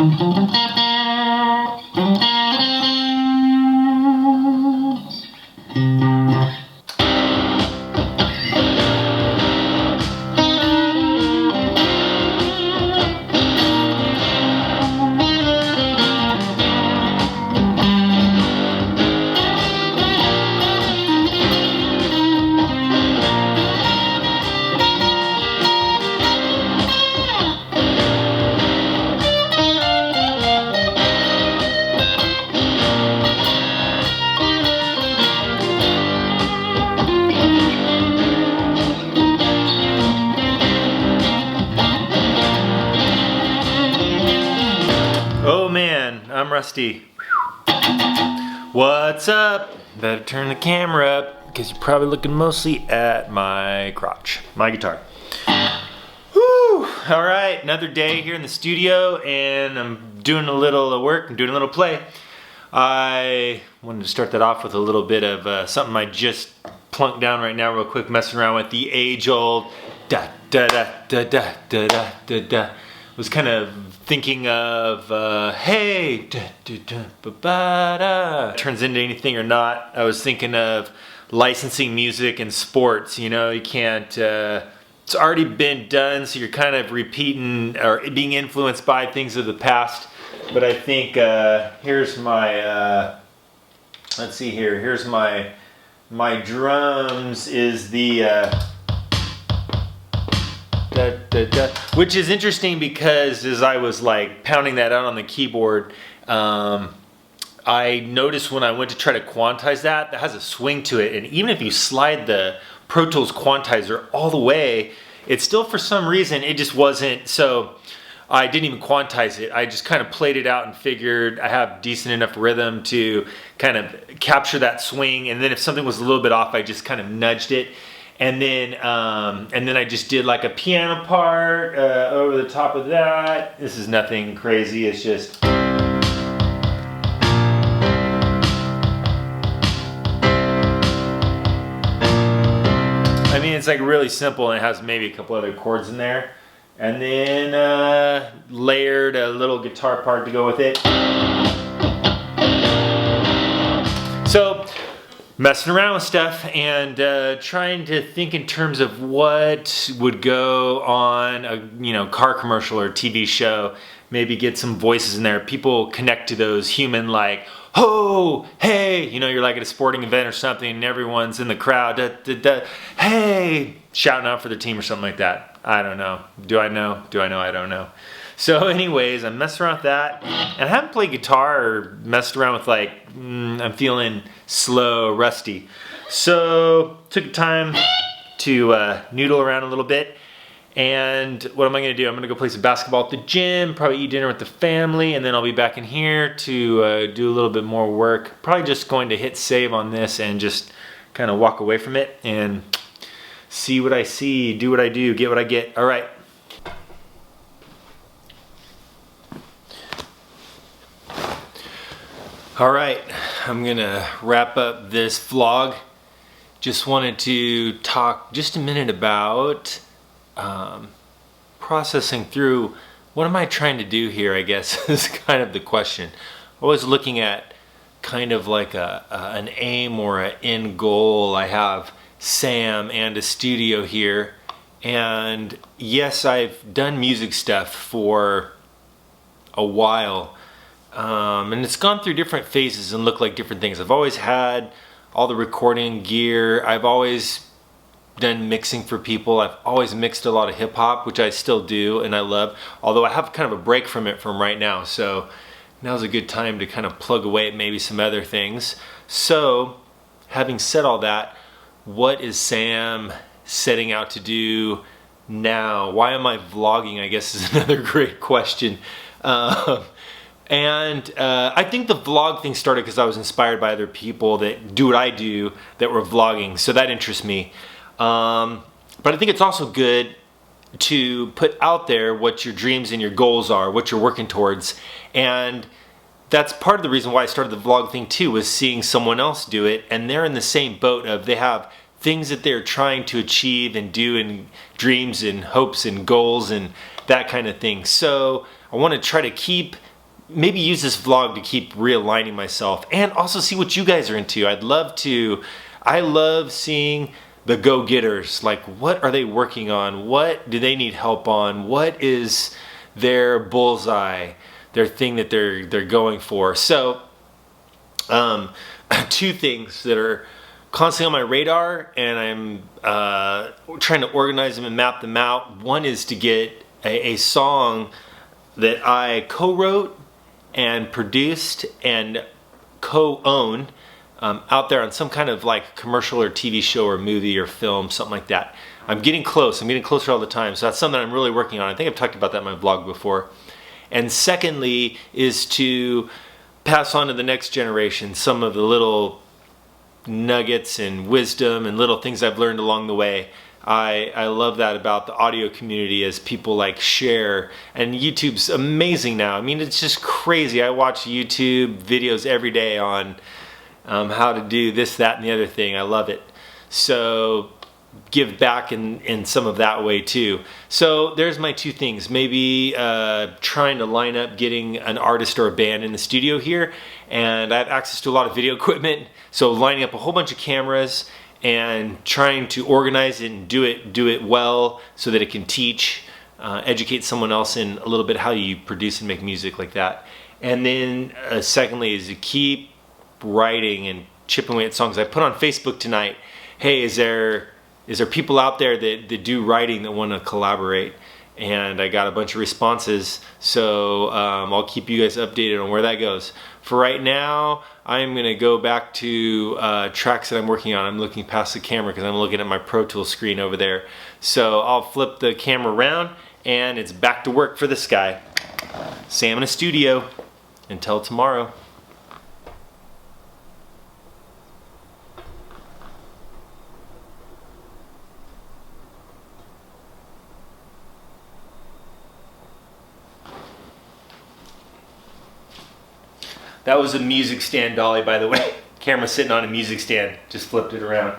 Oh man, I'm rusty. What's up? Better turn the camera up because you're probably looking mostly at my crotch, my guitar. Whew! All right, another day here in the studio, and I'm doing a little work. I'm doing a little play. I wanted to start that off with a little bit of something I just plunked down right now, real quick, messing around with the age-old da da da da da da da da da. Was kind of thinking of hey da, da, da, ba, ba, da. Turns into anything or not. I was thinking of licensing music in sports. You know, you can't it's already been done, so you're kind of repeating or being influenced by things of the past. But I think here's my let's see here, here's my drums is the da, da, da, which is interesting because as I was like pounding that out on the keyboard, I noticed when I went to try to quantize that has a swing to it, and even if you slide the Pro Tools quantizer all the way, it still for some reason it just wasn't. So I didn't even quantize it. I just kind of played it out and figured I have decent enough rhythm to kind of capture that swing, and then if something was a little bit off, I just kind of nudged it. And then I just did like a piano part over the top of that. This is nothing crazy, it's just. I mean, it's like really simple, and it has maybe a couple other chords in there. And then layered a little guitar part to go with it. So, messing around with stuff and trying to think in terms of what would go on a car commercial or TV show. Maybe get some voices in there. People connect to those human, like, ho, hey, you're like at a sporting event or something and everyone's in the crowd, da, da, da, hey, shouting out for the team or something like that. I don't know. Do I know? Do I know? I don't know. So anyways, I'm messing around with that, and I haven't played guitar or messed around with like, I'm feeling slow, rusty. So took time to noodle around a little bit, and what am I gonna do? I'm gonna go play some basketball at the gym, probably eat dinner with the family, and then I'll be back in here to do a little bit more work. Probably just going to hit save on this and just kind of walk away from it and see what I see, do what I do, get what I get. All right. All right, I'm gonna wrap up this vlog. Just wanted to talk just a minute about processing through what am I trying to do here, I guess is kind of the question. Always looking at kind of like an aim or an end goal. I have Sam and a studio here, and yes, I've done music stuff for a while. And it's gone through different phases and looked like different things. I've always had all the recording gear. I've always done mixing for people. I've always mixed a lot of hip hop, which I still do and I love, although I have kind of a break from it from right now. So now's a good time to kind of plug away at maybe some other things. So having said all that, what is Sam setting out to do now? Why am I vlogging, I guess, is another great question. And I think the vlog thing started because I was inspired by other people that do what I do that were vlogging, so that interests me. But I think it's also good to put out there what your dreams and your goals are, what you're working towards. And that's part of the reason why I started the vlog thing too, was seeing someone else do it, and they're in the same boat of they have things that they're trying to achieve and do, and dreams and hopes and goals and that kind of thing. So I want to try to keep maybe use this vlog to keep realigning myself and also see what you guys are into. I love seeing the go-getters. Like, what are they working on? What do they need help on? What is their bullseye, their thing that they're going for? So, two things that are constantly on my radar, and I'm trying to organize them and map them out. One is to get a song that I co-wrote and produced and co-own out there on some kind of like commercial or TV show or movie or film, something like that. I'm getting close. I'm getting closer all the time. So that's something I'm really working on. I think I've talked about that in my vlog before. And secondly is to pass on to the next generation some of the little nuggets and wisdom and little things I've learned along the way. I love that about the audio community, as people like share, and YouTube's amazing now. I mean, it's just crazy. I watch YouTube videos every day on how to do this, that, and the other thing. I love it. So give back in some of that way too. So there's my two things. Maybe trying to line up getting an artist or a band in the studio here, and I have access to a lot of video equipment, so lining up a whole bunch of cameras and trying to organize it and do it well so that it can teach, educate someone else in a little bit how you produce and make music like that. And then secondly is to keep writing and chipping away at songs. I put on Facebook tonight, hey, is there people out there that do writing that want to collaborate? And I got a bunch of responses, so I'll keep you guys updated on where that goes. For right now, I'm gonna go back to tracks that I'm working on. I'm looking past the camera because I'm looking at my Pro Tools screen over there. So I'll flip the camera around and it's back to work for this guy. Sam in a studio. Until tomorrow. That was a music stand dolly, by the way. Camera sitting on a music stand. Just flipped it around.